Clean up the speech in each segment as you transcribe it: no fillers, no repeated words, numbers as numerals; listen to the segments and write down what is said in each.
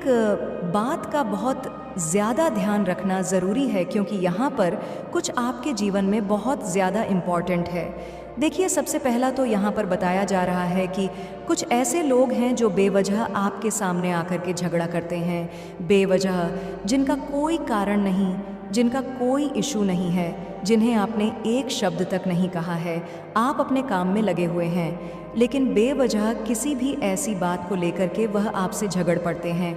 बात का बहुत ज़्यादा ध्यान रखना ज़रूरी है, क्योंकि यहाँ पर कुछ आपके जीवन में बहुत ज़्यादा इम्पॉर्टेंट है। देखिए, सबसे पहला तो यहाँ पर बताया जा रहा है कि कुछ ऐसे लोग हैं जो बेवजह आपके सामने आकर के झगड़ा करते हैं, बेवजह, जिनका कोई कारण नहीं, जिनका कोई इशू नहीं है, जिन्हें आपने एक शब्द तक नहीं कहा है, आप अपने काम में लगे हुए हैं, लेकिन बेवजह किसी भी ऐसी बात को लेकर के वह आपसे झगड़ पड़ते हैं।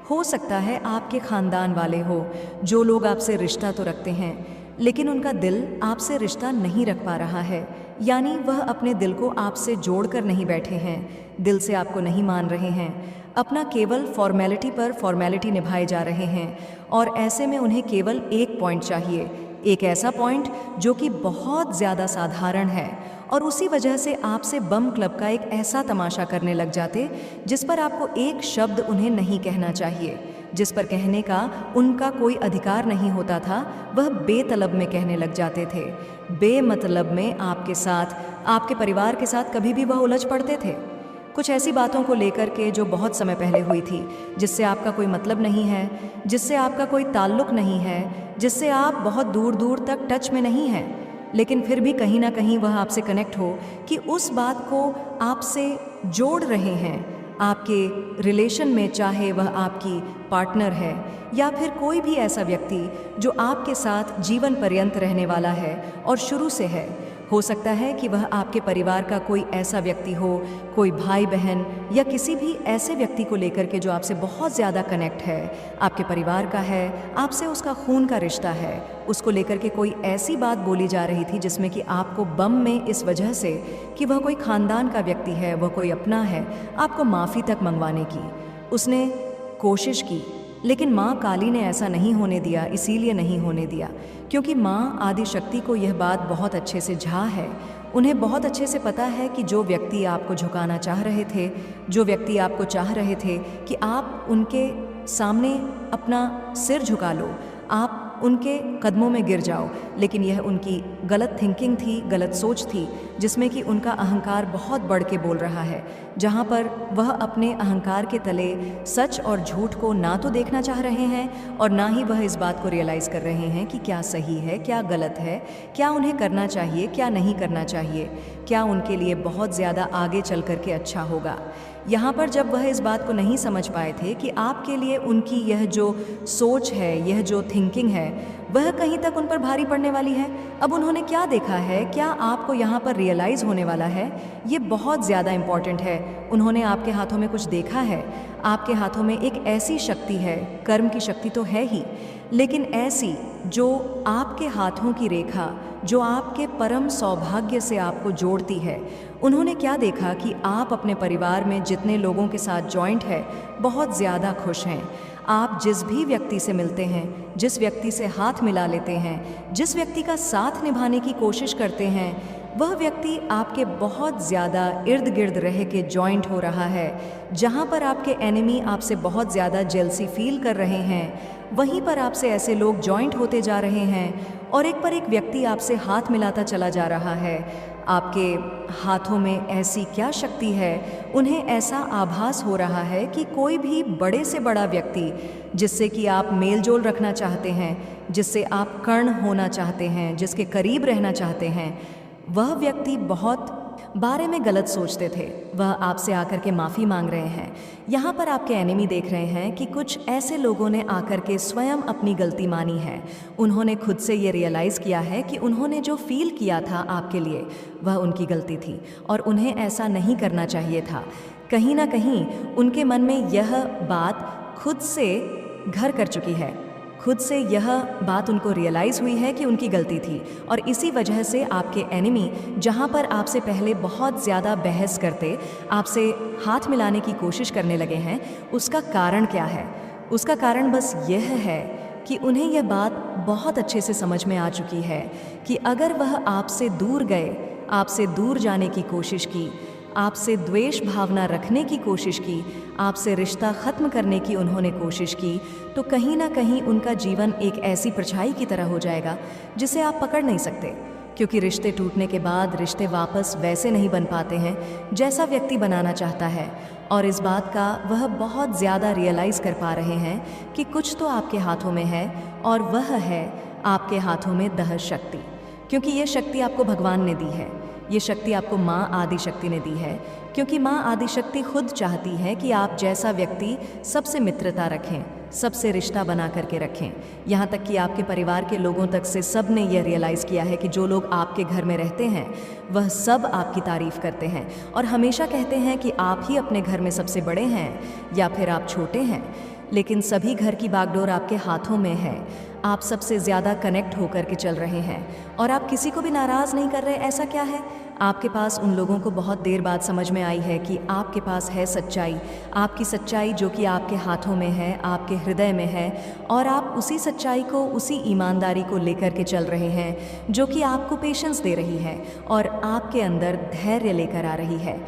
हो सकता है आपके ख़ानदान वाले हो, जो लोग आपसे रिश्ता तो रखते हैं, लेकिन उनका दिल आपसे रिश्ता नहीं रख पा रहा है, यानी वह अपने दिल को आपसे जोड़कर नहीं बैठे हैं, दिल से आपको नहीं मान रहे हैं, अपना केवल फॉर्मेलिटी पर फॉर्मेलिटी निभाए जा रहे हैं। और ऐसे में उन्हें केवल एक पॉइंट चाहिए, एक ऐसा पॉइंट जो कि बहुत ज़्यादा साधारण है, और उसी वजह से आपसे बम क्लब का एक ऐसा तमाशा करने लग जाते जिस पर आपको एक शब्द उन्हें नहीं कहना चाहिए, जिस पर कहने का उनका कोई अधिकार नहीं होता था, वह बेतलब में कहने लग जाते थे। बेमतलब में आपके साथ, आपके परिवार के साथ कभी भी वह उलझ पड़ते थे, कुछ ऐसी बातों को लेकर के जो बहुत समय पहले हुई थी, जिससे आपका कोई मतलब नहीं है, जिससे आपका कोई ताल्लुक़ नहीं है, जिससे आप बहुत दूर दूर तक टच में नहीं हैं, लेकिन फिर भी कहीं ना कहीं वह आपसे कनेक्ट हो कि उस बात को आपसे जोड़ रहे हैं आपके रिलेशन में, चाहे वह आपकी पार्टनर है या फिर कोई भी ऐसा व्यक्ति जो आपके साथ जीवन पर्यंत रहने वाला है और शुरू से है। हो सकता है कि वह आपके परिवार का कोई ऐसा व्यक्ति हो, कोई भाई बहन या किसी भी ऐसे व्यक्ति को लेकर के जो आपसे बहुत ज़्यादा कनेक्ट है, आपके परिवार का है, आपसे उसका खून का रिश्ता है, उसको लेकर के कोई ऐसी बात बोली जा रही थी जिसमें कि आपको बम में इस वजह से कि वह कोई ख़ानदान का व्यक्ति है, वह कोई अपना है, आपको माफ़ी तक मंगवाने की उसने कोशिश की, लेकिन माँ काली ने ऐसा नहीं होने दिया। इसीलिए नहीं होने दिया क्योंकि माँ आदि शक्ति को यह बात बहुत अच्छे से झा है, उन्हें बहुत अच्छे से पता है कि जो व्यक्ति आपको झुकाना चाह रहे थे, जो व्यक्ति आपको चाह रहे थे कि आप उनके सामने अपना सिर झुका लो, आप उनके कदमों में गिर जाओ, लेकिन यह उनकी गलत थिंकिंग थी, गलत सोच थी, जिसमें कि उनका अहंकार बहुत बढ़ के बोल रहा है, जहाँ पर वह अपने अहंकार के तले सच और झूठ को ना तो देखना चाह रहे हैं और ना ही वह इस बात को रियलाइज़ कर रहे हैं कि क्या सही है, क्या गलत है, क्या उन्हें करना चाहिए, क्या नहीं करना चाहिए, क्या उनके लिए बहुत ज़्यादा आगे चल कर के अच्छा होगा। यहाँ पर जब वह इस बात को नहीं समझ पाए थे कि आपके लिए उनकी यह जो सोच है, यह जो थिंकिंग है, वह कहीं तक उन पर भारी पड़ने वाली है। अब उन्होंने क्या देखा है, क्या आपको यहाँ पर रियलाइज़ होने वाला है, ये बहुत ज़्यादा इम्पॉर्टेंट है। उन्होंने आपके हाथों में कुछ देखा है, आपके हाथों में एक ऐसी शक्ति है, कर्म की शक्ति तो है ही, लेकिन ऐसी जो आपके हाथों की रेखा, जो आपके परम सौभाग्य से आपको जोड़ती है। उन्होंने क्या देखा कि आप अपने परिवार में जितने लोगों के साथ जॉइंट है, बहुत ज़्यादा खुश हैं। आप जिस भी व्यक्ति से मिलते हैं, जिस व्यक्ति से हाथ मिला लेते हैं, जिस व्यक्ति का साथ निभाने की कोशिश करते हैं, वह व्यक्ति आपके बहुत ज़्यादा इर्द गिर्द रह के जॉइंट हो रहा है। जहाँ पर आपके एनिमी आपसे बहुत ज़्यादा जेलसी फील कर रहे हैं, वहीं पर आपसे ऐसे लोग जॉइंट होते जा रहे हैं और एक पर एक व्यक्ति आपसे हाथ मिलाता चला जा रहा है। आपके हाथों में ऐसी क्या शक्ति है, उन्हें ऐसा आभास हो रहा है कि कोई भी बड़े से बड़ा व्यक्ति जिससे कि आप मेल जोल रखना चाहते हैं, जिससे आप कर्ण होना चाहते हैं, जिसके करीब रहना चाहते हैं, वह व्यक्ति बहुत बारे में गलत सोचते थे, वह आपसे आकर के माफ़ी मांग रहे हैं। यहाँ पर आपके एनिमी देख रहे हैं कि कुछ ऐसे लोगों ने आकर के स्वयं अपनी गलती मानी है। उन्होंने खुद से ये रियलाइज़ किया है कि उन्होंने जो फील किया था आपके लिए, वह उनकी गलती थी और उन्हें ऐसा नहीं करना चाहिए था। कहीं ना कहीं उनके मन में यह बात खुद से घर कर चुकी है, खुद से यह बात उनको रियलाइज़ हुई है कि उनकी गलती थी, और इसी वजह से आपके एनिमी जहाँ पर आपसे पहले बहुत ज़्यादा बहस करते, आपसे हाथ मिलाने की कोशिश करने लगे हैं, उसका कारण क्या है? उसका कारण बस यह है कि उन्हें यह बात बहुत अच्छे से समझ में आ चुकी है कि अगर वह आपसे दूर गए, आपसे दूर जाने की कोशिश की, आपसे द्वेष भावना रखने की कोशिश की, आपसे रिश्ता ख़त्म करने की उन्होंने कोशिश की, तो कहीं ना कहीं उनका जीवन एक ऐसी परछाई की तरह हो जाएगा जिसे आप पकड़ नहीं सकते। क्योंकि रिश्ते टूटने के बाद रिश्ते वापस वैसे नहीं बन पाते हैं जैसा व्यक्ति बनाना चाहता है। और इस बात का वह बहुत ज़्यादा रियलाइज़ कर पा रहे हैं कि कुछ तो आपके हाथों में है, और वह है आपके हाथों में दह शक्ति। क्योंकि ये शक्ति आपको भगवान ने दी है, ये शक्ति आपको माँ आदि शक्ति ने दी है, क्योंकि माँ आदि शक्ति खुद चाहती है कि आप जैसा व्यक्ति सबसे मित्रता रखें, सबसे रिश्ता बना करके रखें। यहाँ तक कि आपके परिवार के लोगों तक से सब ने यह रियलाइज़ किया है कि जो लोग आपके घर में रहते हैं वह सब आपकी तारीफ़ करते हैं और हमेशा कहते हैं कि आप ही अपने घर में सबसे बड़े हैं या फिर आप छोटे हैं। लेकिन सभी घर की बागडोर आपके हाथों में है। आप सबसे ज़्यादा कनेक्ट होकर के चल रहे हैं और आप किसी को भी नाराज़ नहीं कर रहे। ऐसा क्या है? आपके पास उन लोगों को बहुत देर बाद समझ में आई है कि आपके पास है सच्चाई, आपकी सच्चाई जो कि आपके हाथों में है, आपके हृदय में है, और आप उसी सच्चाई को, उसी ईमानदारी को लेकर के चल रहे हैं जो कि आपको पेशेंस दे रही है और आपके अंदर धैर्य लेकर आ रही है।